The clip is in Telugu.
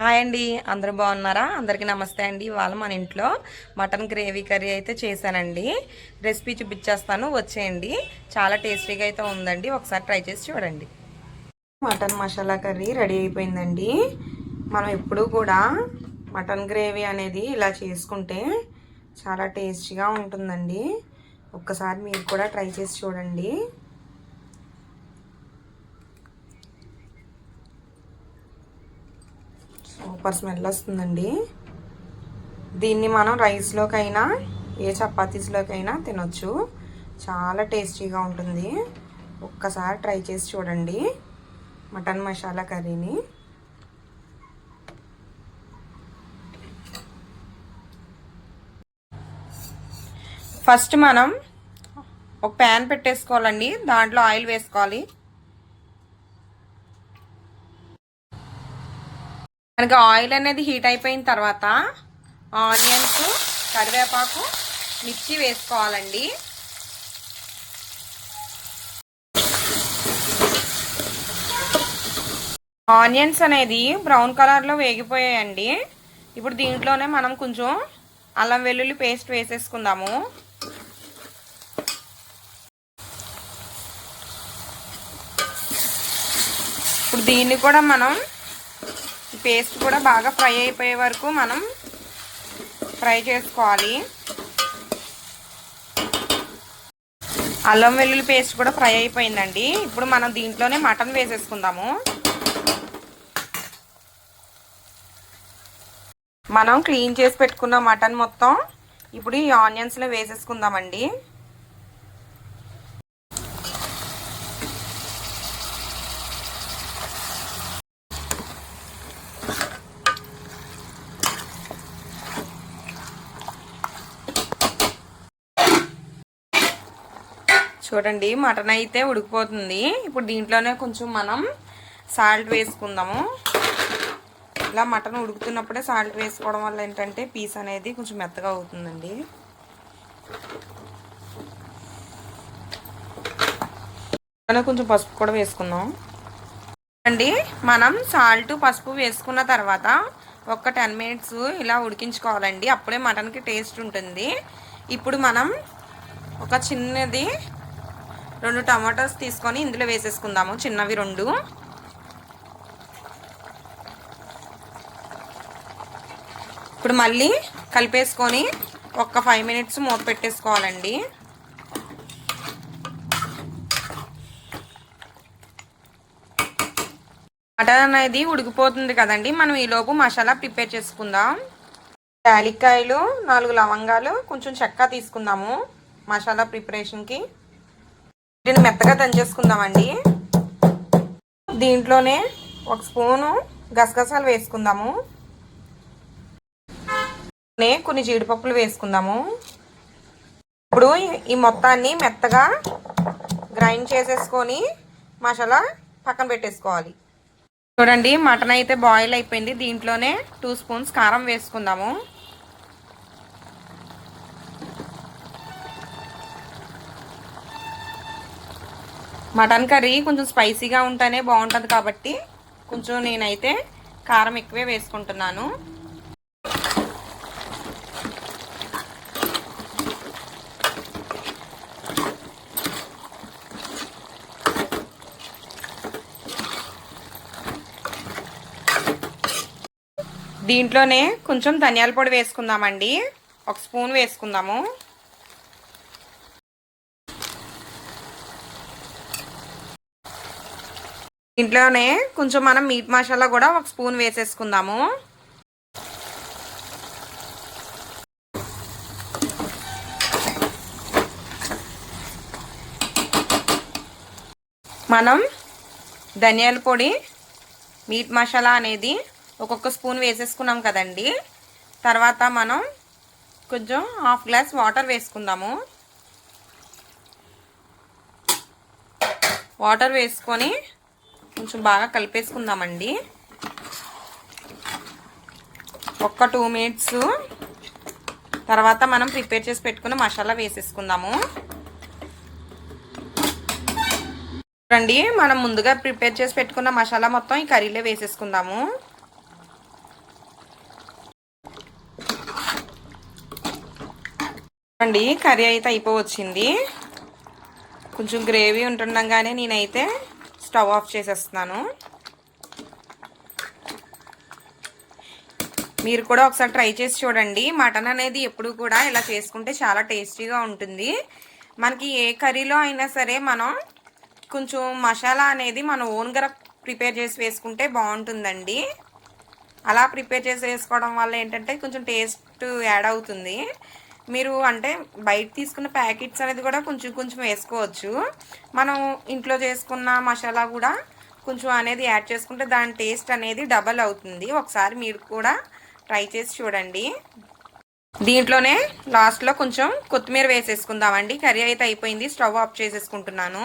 హాయ్ అండి, అందరూ బాగున్నారా? అందరికీ నమస్తే అండి. ఇవాళ మన ఇంట్లో మటన్ గ్రేవీ కర్రీ అయితే చేశానండి. రెసిపీ చూపించేస్తాను, వచ్చేయండి. చాలా టేస్టీగా అయితే ఉందండి, ఒకసారి ట్రై చేసి చూడండి. మటన్ మసాలా కర్రీ రెడీ అయిపోయిందండి. మనం ఎప్పుడూ కూడా మటన్ గ్రేవీ అనేది ఇలా చేసుకుంటే చాలా టేస్టీగా ఉంటుందండి. ఒక్కసారి మీరు కూడా ట్రై చేసి చూడండి. సూపర్ స్మెల్ వస్తుందండి. దీన్ని మనం రైస్లోకైనా ఏ చపాతీస్లోకైనా తినొచ్చు. చాలా టేస్టీగా ఉంటుంది. ఒక్కసారి ట్రై చేసి చూడండి మటన్ మసాలా కర్రీని. ఫస్ట్ మనం ఒక ప్యాన్ పెట్టేసుకోవాలండి. దాంట్లో ఆయిల్ వేసుకోవాలి. మనకి ఆయిల్ అనేది హీట్ అయిపోయిన తర్వాత ఆనియన్స్, కరివేపాకు, మిర్చి వేసుకోవాలండి. ఆనియన్స్ అనేది బ్రౌన్ కలర్లో వేగిపోయాయండి. ఇప్పుడు దీంట్లోనే మనం కొంచెం అల్లం వెల్లుల్లి పేస్ట్ వేసేసుకుందాము. ఇప్పుడు దీన్ని కూడా మనం పేస్ట్ కూడా బాగా ఫ్రై అయిపోయే వరకు మనం ఫ్రై చేసుకోవాలి. అల్లం వెల్లుల్లి పేస్ట్ కూడా ఫ్రై అయిపోయిందండి. ఇప్పుడు మనం దీంట్లోనే మటన్ వేసేసుకుందాము. మనం క్లీన్ చేసి పెట్టుకున్న మటన్ మొత్తం ఇప్పుడు ఈ ఆనియన్స్లో వేసేసుకుందామండి. చూడండి, మటన్ అయితే ఉడికిపోతుంది. ఇప్పుడు దీంట్లోనే కొంచెం మనం సాల్ట్ వేసుకుందాము. ఇలా మటన్ ఉడుకుతున్నప్పుడే సాల్ట్ వేసుకోవడం వల్ల ఏంటంటే పీస్ అనేది కొంచెం మెత్తగా అవుతుందండి. కొంచెం పసుపు కూడా వేసుకుందాం అండి. మనం సాల్ట్ పసుపు వేసుకున్న తర్వాత ఒక 10 మినిట్స్ ఇలా ఉడికించుకోవాలండి. అప్పుడే మటన్కి టేస్ట్ ఉంటుంది. ఇప్పుడు మనం ఒక చిన్నది 2 టమాటోస్ తీసుకొని ఇందులో వేసేసుకుందాము. చిన్నవి 2. ఇప్పుడు మళ్ళీ కలిపేసుకొని ఒక 5 మినిట్స్ మూత పెట్టేసుకోవాలండి. మటన్ అనేది ఉడికిపోతుంది కదండి. మనం ఈలోపు మసాలా ప్రిపేర్ చేసుకుందాం. యాలక్కాయలు, 4 లవంగాలు, కొంచెం చెక్క తీసుకుందాము మసాలా ప్రిపరేషన్కి. వీటిని మెత్తగా దంచేసుకుందామండి. దీంట్లోనే 1 స్పూను గసగసాలు వేసుకుందాము. కొన్ని జీడిపప్పులు వేసుకుందాము. ఇప్పుడు ఈ మొత్తాన్ని మెత్తగా గ్రైండ్ చేసేసుకొని మసాలా పక్కన పెట్టేసుకోవాలి. చూడండి, మటన్ అయితే బాయిల్ అయిపోయింది. దీంట్లోనే 2 స్పూన్స్ కారం వేసుకుందాము. మటన్ కర్రీ కొంచెం స్పైసీగా ఉంటేనే బాగుంటుంది కాబట్టి కొంచెం నేనైతే కారం ఎక్కువే వేసుకుంటున్నాను. దీంట్లోనే కొంచెం ధనియాల పొడి వేసుకుందామండి. 1 స్పూన్ వేసుకుందాము. దీంట్లోనే కొంచెం మనం మీట్ మసాలా కూడా 1 స్పూన్ వేసేసుకుందాము. మనం ధనియాల పొడి, మీట్ మసాలా అనేది ఒక్కొక్క స్పూన్ వేసేసుకున్నాం కదండి. తర్వాత మనం కొంచెం 1/2 గ్లాస్ వాటర్ వేసుకుందాము. వాటర్ వేసుకొని కొంచెం బాగా కలిపేసుకుందామండి. ఒక 2 మినిట్స్ తర్వాత మనం ప్రిపేర్ చేసి పెట్టుకున్న మసాలా వేసేసుకుందాము. చూడండి, మనం ముందుగా ప్రిపేర్ చేసి పెట్టుకున్న మసాలా మొత్తం ఈ కర్రీలో వేసేసుకుందాము. అండి కర్రీ అయితే అయిపోవచ్చింది. కొంచెం గ్రేవీ ఉంటుండగానే నేనైతే స్టవ్ ఆఫ్ చేసేస్తున్నాను. మీరు కూడా ఒకసారి ట్రై చేసి చూడండి. మటన్ అనేది ఎప్పుడు కూడా ఇలా చేసుకుంటే చాలా టేస్టీగా ఉంటుంది. మనకి ఏ కర్రీలో అయినా సరే మనం కొంచెం మసాలా అనేది మనం ఓన్గా ప్రిపేర్ చేసి వేసుకుంటే బాగుంటుందండి. అలా ప్రిపేర్ చేసి వేసుకోవడం వల్ల ఏంటంటే కొంచెం టేస్ట్ యాడ్ అవుతుంది. మీరు అంటే బయట తీసుకున్న ప్యాకెట్స్ అనేది కూడా కొంచెం కొంచెం వేసుకోవచ్చు. మనం ఇంట్లో చేసుకున్న మసాలా కూడా కొంచెం అనేది యాడ్ చేసుకుంటే దాని టేస్ట్ అనేది డబల్ అవుతుంది. ఒకసారి మీరు కూడా ట్రై చేసి చూడండి. దీంట్లోనే లాస్ట్లో కొంచెం కొత్తిమీర వేసేసుకుందామండి. కర్రీ అయితే అయిపోయింది. స్టవ్ ఆఫ్ చేసేసుకుంటున్నాను.